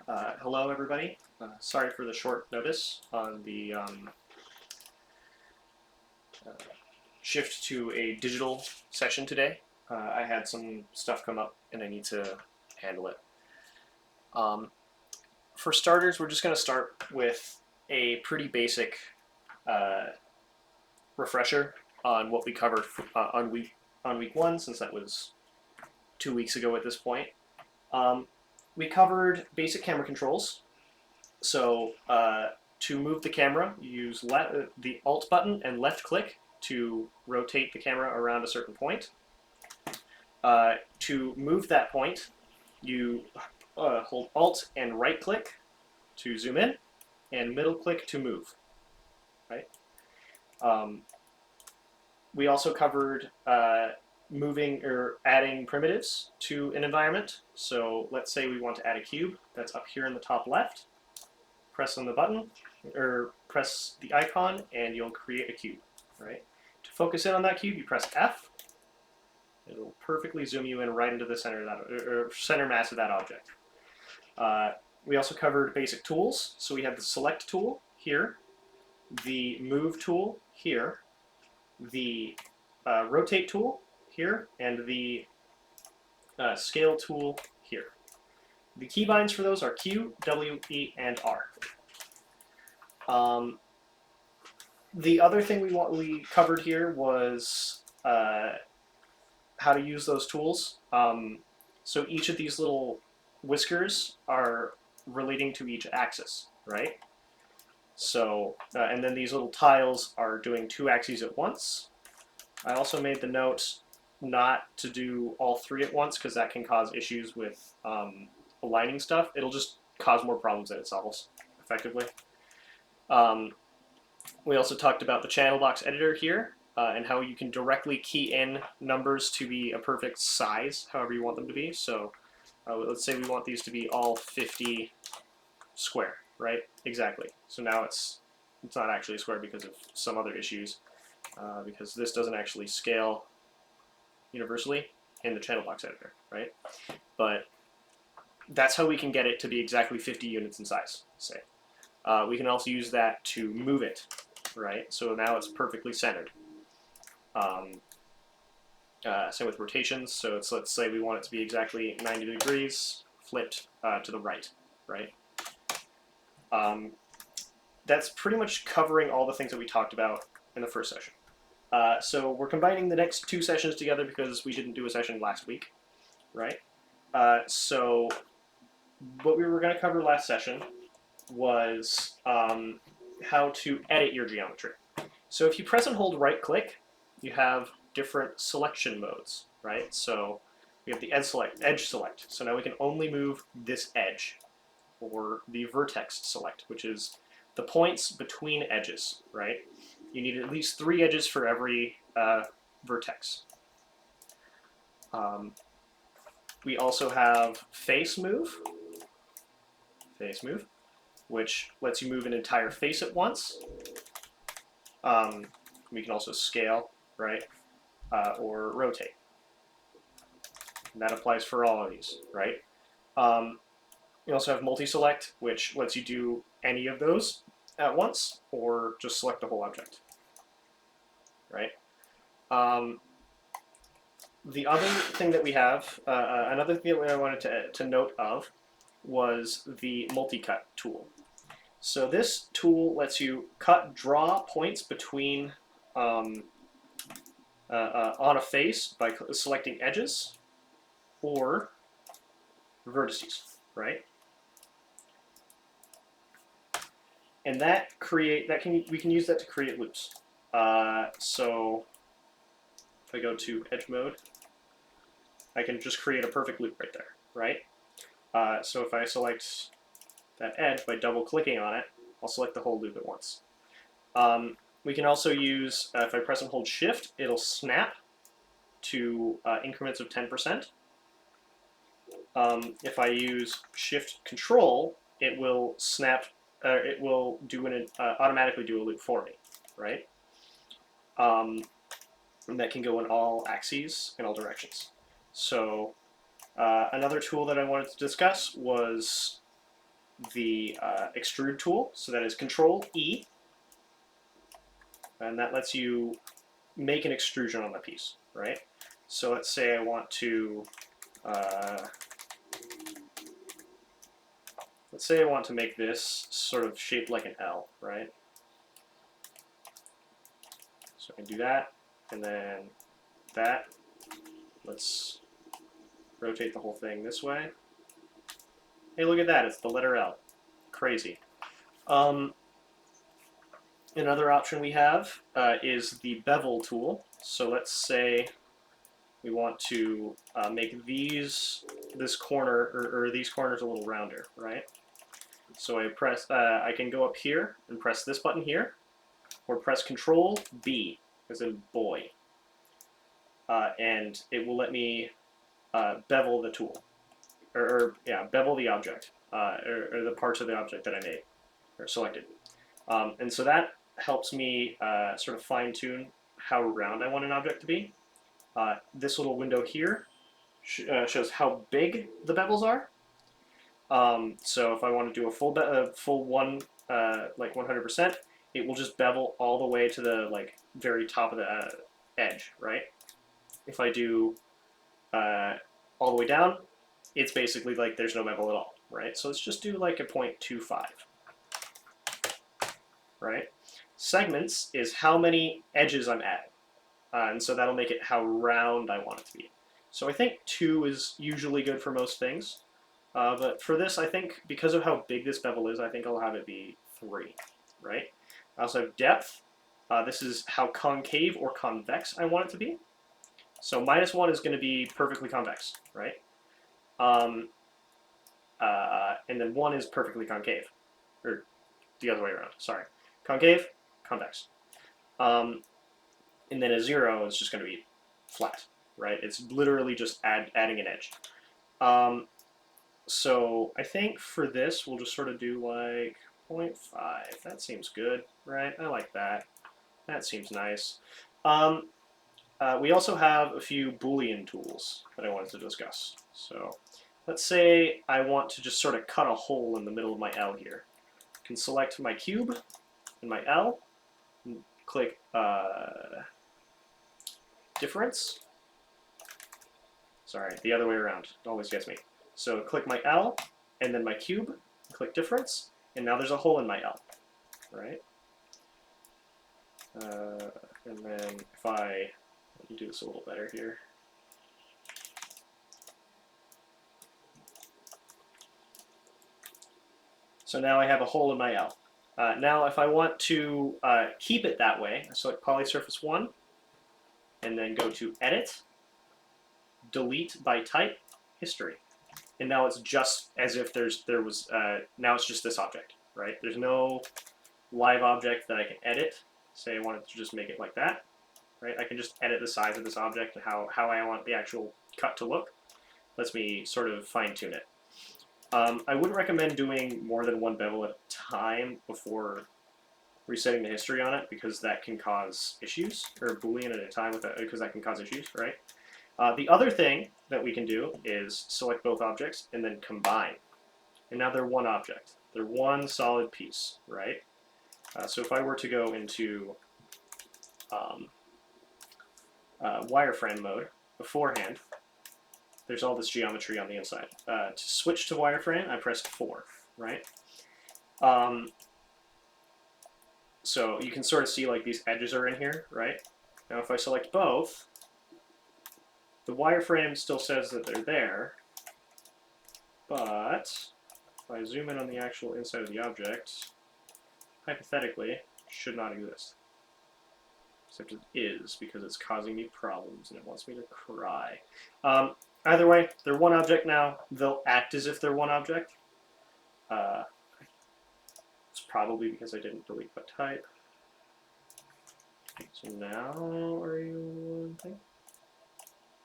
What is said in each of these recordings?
Hello, everybody. Sorry for the short notice on the uh, shift to a digital session today. I had some stuff come up and I need to handle it. Um, for starters, we're just going to start with a pretty basic uh, refresher on what we covered on week one, since that was 2 weeks ago at this point. Um, we covered basic camera controls. So to move the camera, you use the Alt button and left click to rotate the camera around a certain point. To move that point, you hold Alt and right click to zoom in, and middle click to move. Right. Um, we also covered moving or adding primitives to an environment. So let's say we want to add a cube that's up here in the top left. Press on the button or press the icon and you'll create a cube, right? To focus in on that cube, you press F. It'll perfectly zoom you in right into the center of that, or center mass of that object. We also covered basic tools. So we have the select tool here, the move tool here, the rotate tool here, and the scale tool here. The keybinds for those are Q, W, E, and R. The other thing we covered here was how to use those tools. So each of these little whiskers are relating to each axis, right? So, and then these little tiles are doing two axes at once. I also made the note not to do all three at once because that can cause issues with aligning stuff. It'll just cause more problems than it solves, effectively. We also talked about the channel box editor here and how you can directly key in numbers to be a perfect size, however you want them to be. So let's say we want these to be all 50 square, right? Exactly. So now it's not actually a square because of some other issues, because this doesn't actually scale universally in the channel box editor, right? But that's how we can get it to be exactly 50 units in size, say. We can also use that to move it, right? So now it's perfectly centered. Same with rotations. So it's, let's say we want it to be exactly 90 degrees, flipped to the right, right? That's pretty much covering all the things that we talked about in the first session. So we're combining the next two sessions together because we didn't do a session last week, right? So what we were going to cover last session was how to edit your geometry. So if you press and hold right click, you have different selection modes, right? So we have the edge select. So now we can only move this edge, or the vertex select, which is the points between edges, right? You need at least 3 edges for every vertex. We also have face move, which lets you move an entire face at once. We can also scale, right, or rotate. And that applies for all of these, right? You also have multi-select, which lets you do any of those at once, or just select the whole object, right? The other thing that we have, another thing that I wanted to note of, was the multi-cut tool. So this tool lets you draw points between on a face by selecting edges or vertices, right? And we can use that to create loops. So if I go to edge mode, I can just create a perfect loop right there, right? So if I select that edge by double clicking on it, I'll select the whole loop at once. We can also use, if I press and hold shift, it'll snap to increments of 10%. If I use shift control, it will snap, it will do automatically do a loop for me, right? And that can go in all axes, in all directions. So another tool that I wanted to discuss was the extrude tool. So that is Control E, and that lets you make an extrusion on the piece, right? So let's say I want to, let's say I want to make this sort of shaped like an L, right? So I can do that, and then that. Let's rotate the whole thing this way. Hey, look at that, it's the letter L. Crazy. Another option we have is the bevel tool. So let's say we want to make this corner, or these corners a little rounder, right? So I can go up here and press this button here, or press Control B, as in boy. And it will let me bevel the tool, or bevel the object, or the parts of the object that I made, or selected. And so that helps me sort of fine tune how round I want an object to be. This little window here shows how big the bevels are. So if I want to do a full one, like 100%, it will just bevel all the way to the like very top of the edge, right? If I do all the way down, it's basically like there's no bevel at all, right? So let's just do like a 0.25, right? Segments is how many edges I'm adding, and so that'll make it how round I want it to be. So I think 2 is usually good for most things, but for this, I think because of how big this bevel is, I think I'll have it be 3, right? I also have depth. This is how concave or convex I want it to be. So -1 is going to be perfectly convex, right? And then 1 is perfectly concave, or the other way around, sorry. Concave, convex. And then a 0 is just going to be flat, right? It's literally just adding an edge. So I think for this, we'll just sort of do like 0.5. That seems good, right? I like that. That seems nice. We also have a few Boolean tools that I wanted to discuss. So let's say I want to just sort of cut a hole in the middle of my L here. I can select my cube and my L, and click difference. Sorry, the other way around. It always gets me. So click my L, and then my cube, click difference, and now there's a hole in my L, right? And then if I do this a little better here. So now I have a hole in my L. Now if I want to keep it that way, I select Polysurface 1, and then go to Edit, Delete by Type, History. And now it's just as if now it's just this object, right? There's no live object that I can edit. Say I wanted to just make it like that, right? I can just edit the size of this object and how I want the actual cut to look. Lets me sort of fine tune it. I wouldn't recommend doing more than one bevel at a time before resetting the history on it, because that can cause issues, or Boolean at a time because that can cause issues, right? The other thing that we can do is select both objects and then combine. And now they're one object. They're one solid piece, right? So if I were to go into wireframe mode beforehand, there's all this geometry on the inside. To switch to wireframe, I press 4, right? So you can sort of see like these edges are in here, right? Now if I select both, the wireframe still says that they're there, but if I zoom in on the actual inside of the object, hypothetically, it should not exist. Except it is, because it's causing me problems and it wants me to cry. Either way, they're one object now. They'll act as if they're one object. It's probably because I didn't delete by type. So now, are you one thing?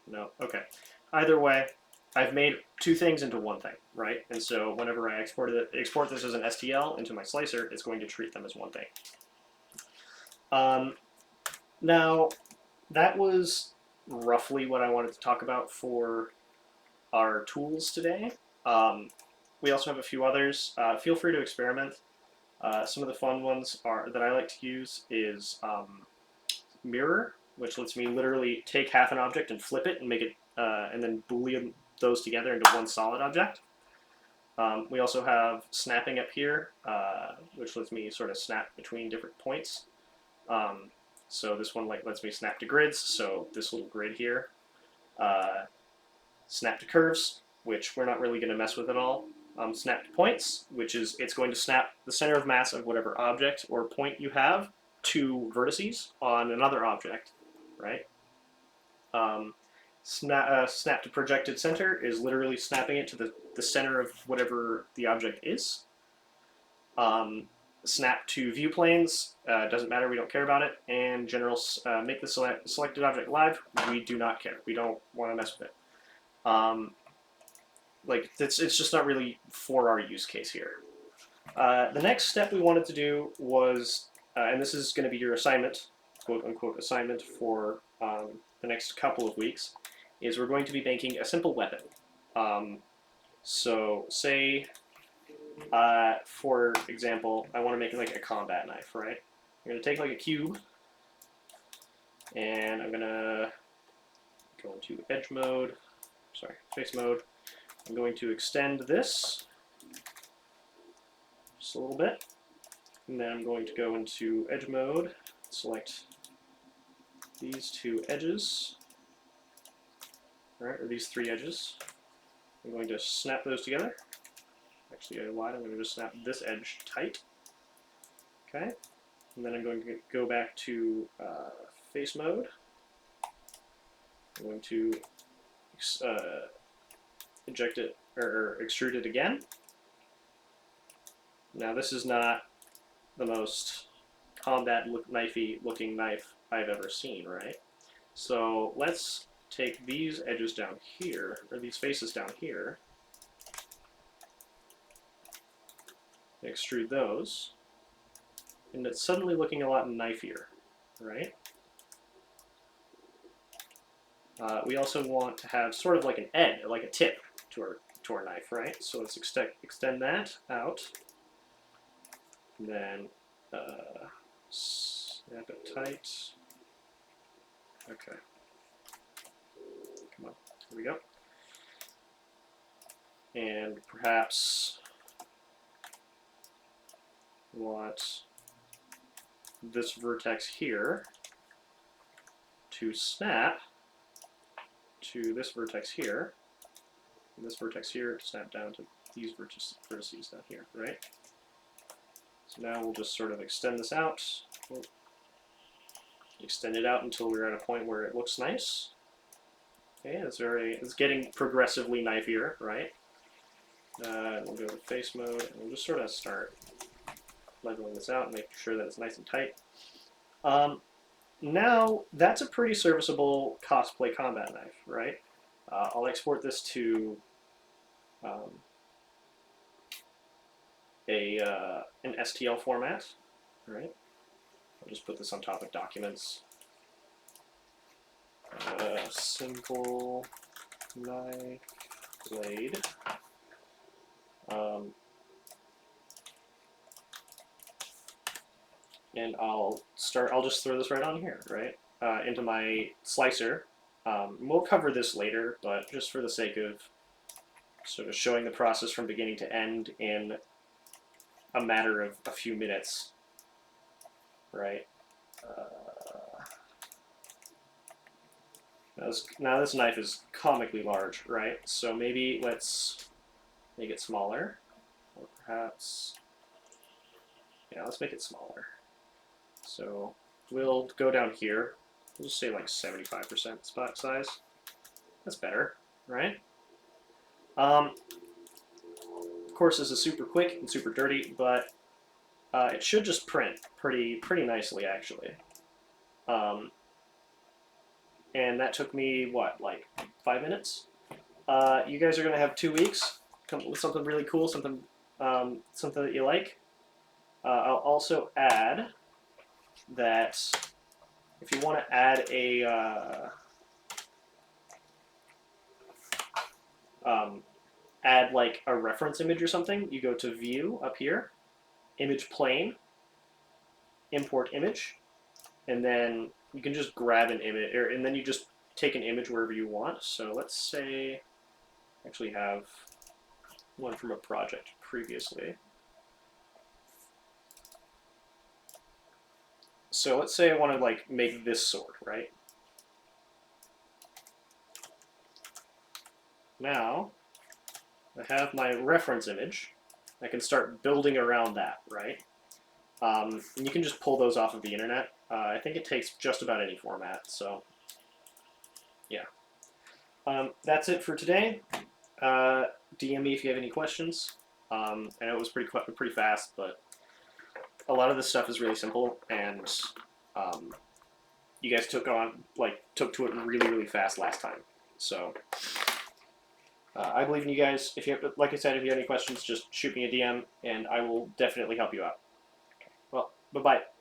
No, okay. Either way, I've made two things into one thing, right? And so whenever I export this as an STL into my slicer, it's going to treat them as one thing. Now, that was roughly what I wanted to talk about for our tools today. we also have a few others. Feel free to experiment. Some of the fun ones that I like to use is mirror, which lets me literally take half an object and flip it and make it, and then boolean those together into one solid object. We also have snapping up here, which lets me sort of snap between different points. So this one lets me snap to grids, so this little grid here. Snap to curves, which we're not really going to mess with at all. Snap to points, which is it's going to snap the center of mass of whatever object or point you have to vertices on another object, right? Snap to projected center is literally snapping it to the center of whatever the object is. Snap to view planes, doesn't matter, we don't care about it. And general, make the selected object live, we do not care. We don't want to mess with it. It's just not really for our use case here. The next step we wanted to do was, and this is going to be your assignment, quote unquote assignment for the next couple of weeks, is we're going to be making a simple weapon. So say, for example, I want to make like a combat knife, right? I'm going to take like a cube, and I'm going to go into face mode. I'm going to extend this just a little bit, and then I'm going to go into edge mode, select these two edges, right, or these three edges. I'm going to snap those together. Actually, I lied, I'm going to just snap this edge tight. Okay, and then I'm going to go back to face mode. I'm going to inject it or extrude it again. Now this is not the most combat knifey looking knife I've ever seen, right? So let's take these edges down here, or these faces down here, extrude those, and it's suddenly looking a lot knifier, right? We also want to have sort of like an edge, like a tip to our knife, right? So let's extend that out, and then snap it tight. Okay. Come on, here we go. And perhaps we want this vertex here to snap to this vertex here, and this vertex here to snap down to these vertices down here, right? So now we'll just sort of extend this out. We'll extend it out until we're at a point where it looks nice. Okay, it's getting progressively knifier, right? We'll go to face mode, and we'll just sort of start leveling this out and making sure that it's nice and tight. Now, that's a pretty serviceable cosplay combat knife, right? I'll export this to an STL format, right? I'll just put this on top of documents. Simple knife blade. And I'll just throw this right on here, right? Into my slicer. We'll cover this later, but just for the sake of sort of showing the process from beginning to end in a matter of a few minutes, right? Now this knife is comically large, right? So maybe let's make it smaller, or perhaps, yeah, let's make it smaller. So we'll go down here. We'll just say like 75% spot size. That's better, right? Of course, this is super quick and super dirty, but it should just print pretty nicely, actually. And that took me, what, like 5 minutes? You guys are going to have 2 weeks. Come up with something really cool, something that you like. I'll also add that if you want to add add like a reference image or something, you go to View up here, Image Plane, Import Image, and then you can just grab an image, and then you just take an image wherever you want. So let's say, I actually have one from a project previously. So let's say I want to like make this sword, right? Now, I have my reference image. I can start building around that, right? And you can just pull those off of the internet. I think it takes just about any format, so yeah. That's it for today. DM me if you have any questions. I know it was pretty fast, but a lot of this stuff is really simple, and you guys took to it really fast last time. So I believe in you guys. If you have, like I said, if you have any questions, just shoot me a DM, and I will definitely help you out. Well, bye bye.